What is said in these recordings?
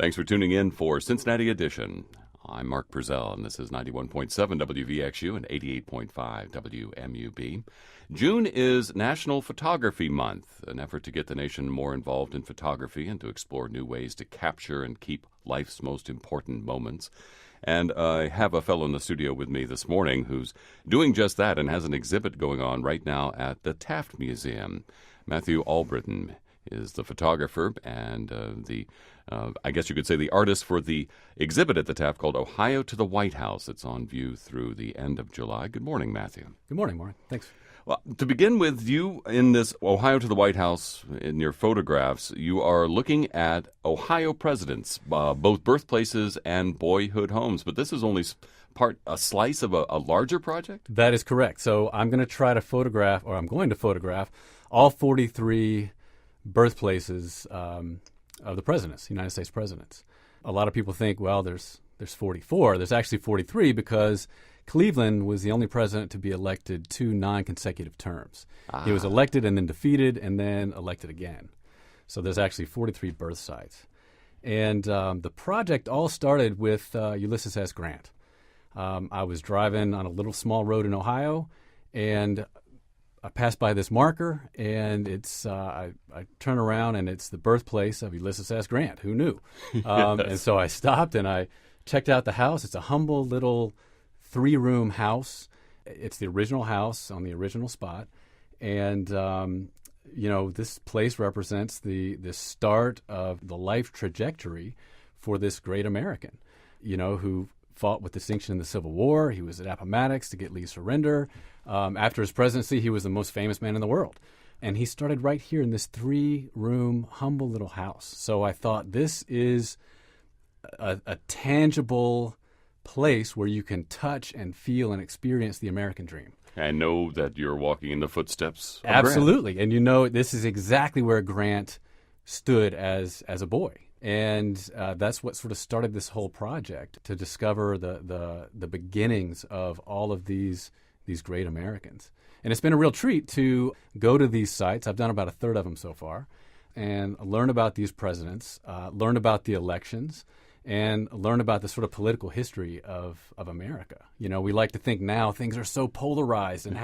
Thanks for tuning in for Cincinnati Edition. I'm Mark Purcell, and this is 91.7 WVXU and 88.5 WMUB. June is National Photography Month, an effort to get the nation more involved in photography and to explore new ways to capture and keep life's most important moments. And I have a fellow in the studio with me this morning who's doing just that and has an exhibit going on right now at the Taft Museum. Matthew Albritton is the photographer and I guess you could say the artist for the exhibit at the Taft called Ohio to the White House. It's on view through the end of July. Good morning, Matthew. Good morning, Mark. Thanks. Well, to begin with, you in this Ohio to the White House, in your photographs, you are looking at Ohio presidents, both birthplaces and boyhood homes. But this is only a slice of a larger project? That is correct. So I'm going to photograph all 43 birthplaces of the presidents, United States presidents. A lot of people think, well, there's 44. There's actually 43 because Cleveland was the only president to be elected 2 non-consecutive terms. He was elected and then defeated and then elected again. So there's actually 43 birth sites. And the project all started with Ulysses S. Grant. I was driving on a little small road in Ohio, and I passed by this marker, and it's I turn around, and it's the birthplace of Ulysses S. Grant. Who knew? Yes. And so I stopped, and I checked out the house. It's a humble little 3-room house. It's the original house on the original spot. And, this place represents the start of the life trajectory for this great American, who fought with distinction in the Civil War. He was at Appomattox to get Lee's surrender. After his presidency, he was the most famous man in the world. And he started right here in this 3-room, humble little house. So I thought this is a tangible place where you can touch and feel and experience the American dream. And know that you're walking in the footsteps of Absolutely. Grant. And this is exactly where Grant stood as a boy. And that's what sort of started this whole project, to discover the beginnings of all of these great Americans. And it's been a real treat to go to these sites. I've done about a third of them so far, and learn about these presidents, learn about the elections, and learn about the sort of political history of America. We like to think now things are so polarized, and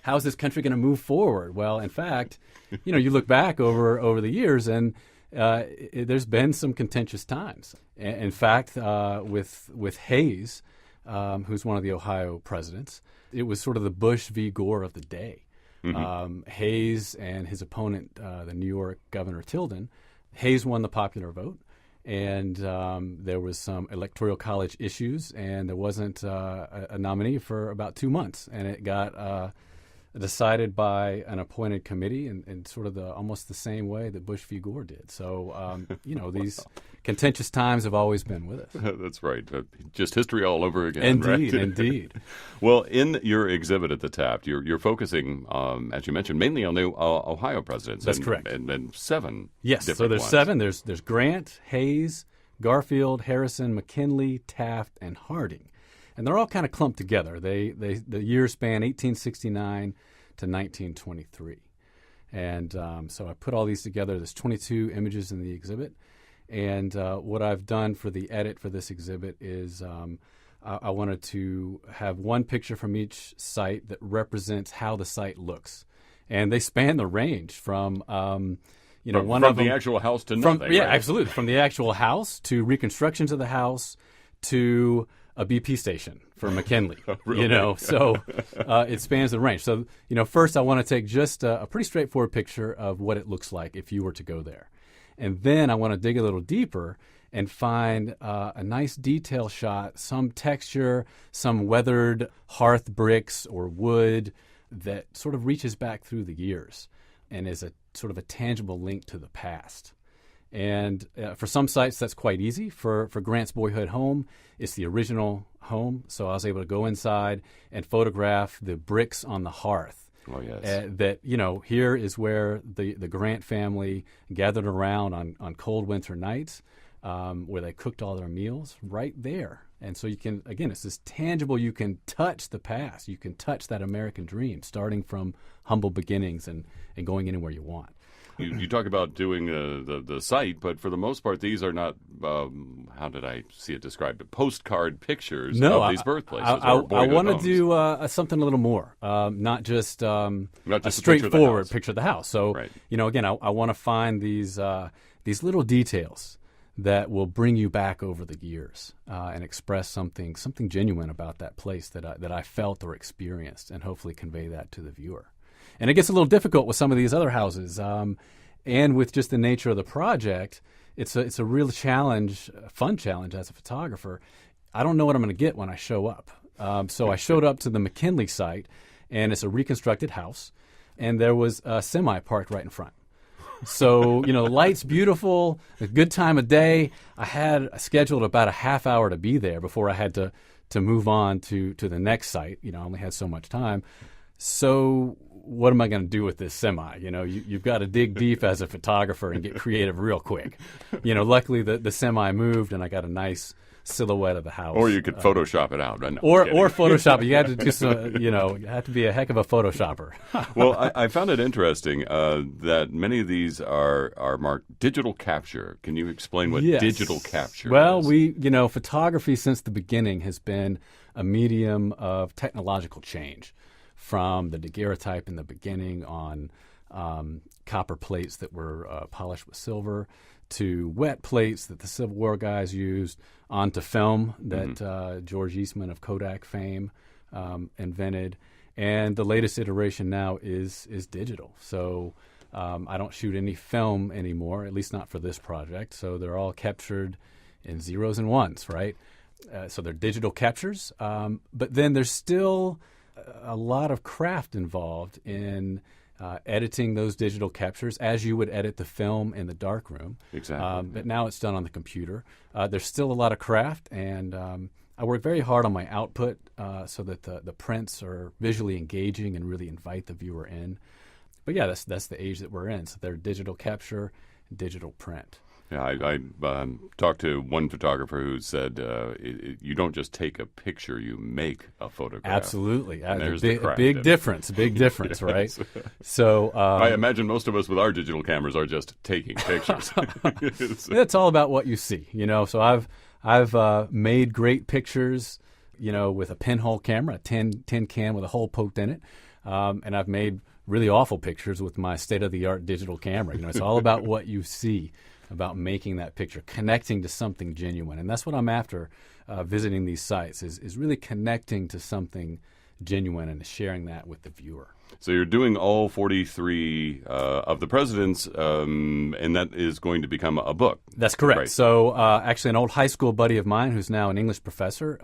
how's this country going to move forward? Well, in fact, you look back over the years, and there's been some contentious times. In fact, with Hayes, who's one of the Ohio presidents, it was sort of the Bush v. Gore of the day. Mm-hmm. Hayes and his opponent, the New York Governor Tilden, Hayes won the popular vote, and there was some electoral college issues, and there wasn't a nominee for about 2 months, and it got decided by an appointed committee in sort of almost the same way that Bush v. Gore did. So, these contentious times have always been with us. That's right. Just history all over again. Indeed, right? Indeed. Well, in your exhibit at the Taft, you're focusing, as you mentioned, mainly on the Ohio presidents. That's correct. And 7 Yes, so there's ones. 7. There's Grant, Hayes, Garfield, Harrison, McKinley, Taft, and Harding. And they're all kind of clumped together. The years span 1869 to 1923. And so I put all these together. There's 22 images in the exhibit. And what I've done for the edit for this exhibit is I wanted to have one picture from each site that represents how the site looks. And they span the range from from the actual house to nothing. Yeah, right? Absolutely. From the actual house to reconstructions of the house to a BP station for McKinley. Really? So it spans the range. So, first I want to take just a pretty straightforward picture of what it looks like if you were to go there. And then I want to dig a little deeper and find a nice detail shot, some texture, some weathered hearth bricks or wood that sort of reaches back through the years and is a sort of a tangible link to the past. And for some sites, that's quite easy. For Grant's boyhood home, it's the original home. So I was able to go inside and photograph the bricks on the hearth. Oh, yes. That, here is where the Grant family gathered around on cold winter nights, where they cooked all their meals right there. And so you can, again, it's this tangible, you can touch the past. You can touch that American dream, starting from humble beginnings and going anywhere you want. You talk about doing the site, but for the most part, these are not how did I see it described? Postcard pictures No, of these birthplaces. I or boyhood want to homes. do something a little more, not just a just a straightforward picture picture of the house. So, Right. again, I want to find these little details that will bring you back over the years and express something genuine about that place that I felt or experienced, and hopefully convey that to the viewer. And it gets a little difficult with some of these other houses, and with just the nature of the project. It's a real challenge, a fun challenge as a photographer. I don't know what I'm going to get when I show up. So I showed up to the McKinley site, and it's a reconstructed house, and there was a semi parked right in front. So, the light's beautiful, a good time of day. I had scheduled about a half hour to be there before I had to move on to the next site. I only had so much time. So what am I going to do with this semi? You've got to dig deep as a photographer and get creative real quick. Luckily the semi moved, and I got a nice silhouette of the house. Or you could Photoshop it out. No, or Photoshop it. You had to do some, you have to be a heck of a Photoshopper. Well, I found it interesting that many of these are marked digital capture. Can you explain what Yes. digital capture Well, is? photography since the beginning has been a medium of technological change, from the daguerreotype in the beginning on copper plates that were polished with silver, to wet plates that the Civil War guys used, onto film that George Eastman of Kodak fame invented. And the latest iteration now is digital. So I don't shoot any film anymore, at least not for this project. So they're all captured in zeros and ones, right? So they're digital captures. But then there's still a lot of craft involved in editing those digital captures as you would edit the film in the darkroom. Exactly. But now it's done on the computer. There's still a lot of craft, and I work very hard on my output so that the prints are visually engaging and really invite the viewer in. But yeah, that's the age that we're in. So they're digital capture, digital print. Yeah, I talked to one photographer who said you don't just take a picture, you make a photograph. Absolutely. And there's a the craft big in it. difference, Yes. right? So I imagine most of us with our digital cameras are just taking pictures. it's all about what you see, So I've made great pictures, with a pinhole camera, a tin can with a hole poked in it, and I've made really awful pictures with my state-of-the-art digital camera. It's all about what you see, about making that picture, connecting to something genuine. And that's what I'm after visiting these sites, is really connecting to something genuine and sharing that with the viewer. So you're doing all 43 of the presidents, and that is going to become a book. That's correct. Right. So actually an old high school buddy of mine who's now an English professor,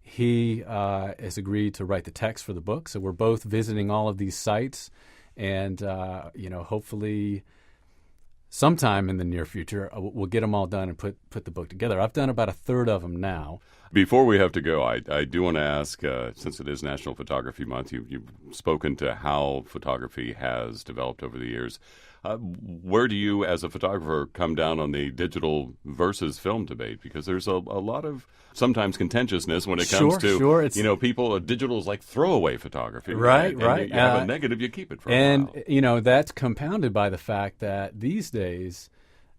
he has agreed to write the text for the book. So we're both visiting all of these sites, and hopefully sometime in the near future, we'll get them all done and put the book together. I've done about a third of them now. Before we have to go, I do want to ask, since it is National Photography Month, you've spoken to how photography has developed over the years. Where do you, as a photographer, come down on the digital versus film debate? Because there's a lot of sometimes contentiousness when it comes to, people, digital is like throwaway photography. Right. You have a negative, you keep it for a while. And, that's compounded by the fact that these days,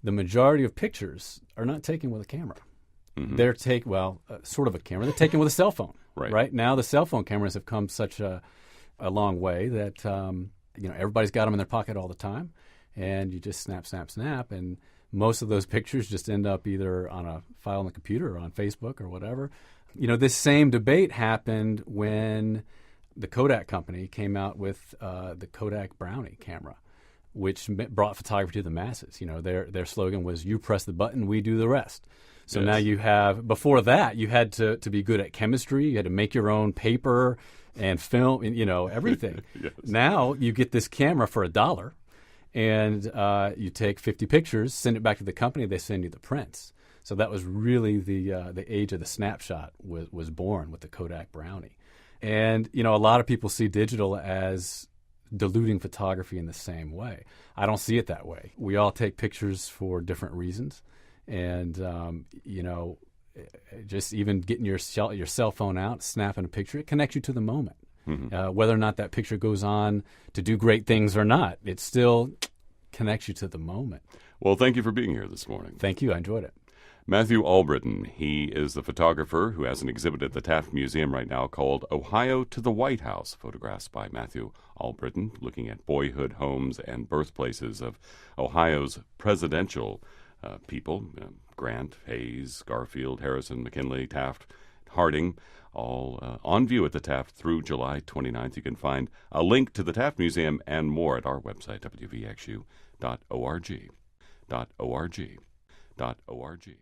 the majority of pictures are not taken with a camera. Mm-hmm. They're sort of a camera. They're taken with a cell phone. Right. Now the cell phone cameras have come such a long way that, everybody's got them in their pocket all the time. And you just snap, and most of those pictures just end up either on a file on the computer or on Facebook or whatever. This same debate happened when the Kodak company came out with the Kodak Brownie camera, which brought photography to the masses. Their slogan was, "You press the button, we do the rest." So now you have, before that, you had to be good at chemistry. You had to make your own paper and film, and, everything. Yes. Now you get this camera for $1. And you take 50 pictures, send it back to the company, they send you the prints. So that was really the age of the snapshot was born with the Kodak Brownie. And, a lot of people see digital as diluting photography in the same way. I don't see it that way. We all take pictures for different reasons. And, just even getting your cell phone out, snapping a picture, it connects you to the moment. Mm-hmm. Whether or not that picture goes on to do great things or not, it still connects you to the moment. Well, thank you for being here this morning. Thank you. I enjoyed it. Matthew Albritton, he is the photographer who has an exhibit at the Taft Museum right now called Ohio to the White House, photographs by Matthew Albritton, looking at boyhood homes and birthplaces of Ohio's presidential people, Grant, Hayes, Garfield, Harrison, McKinley, Taft, Harding, all on view at the Taft through July 29th. You can find a link to the Taft Museum and more at our website, wvxu.org.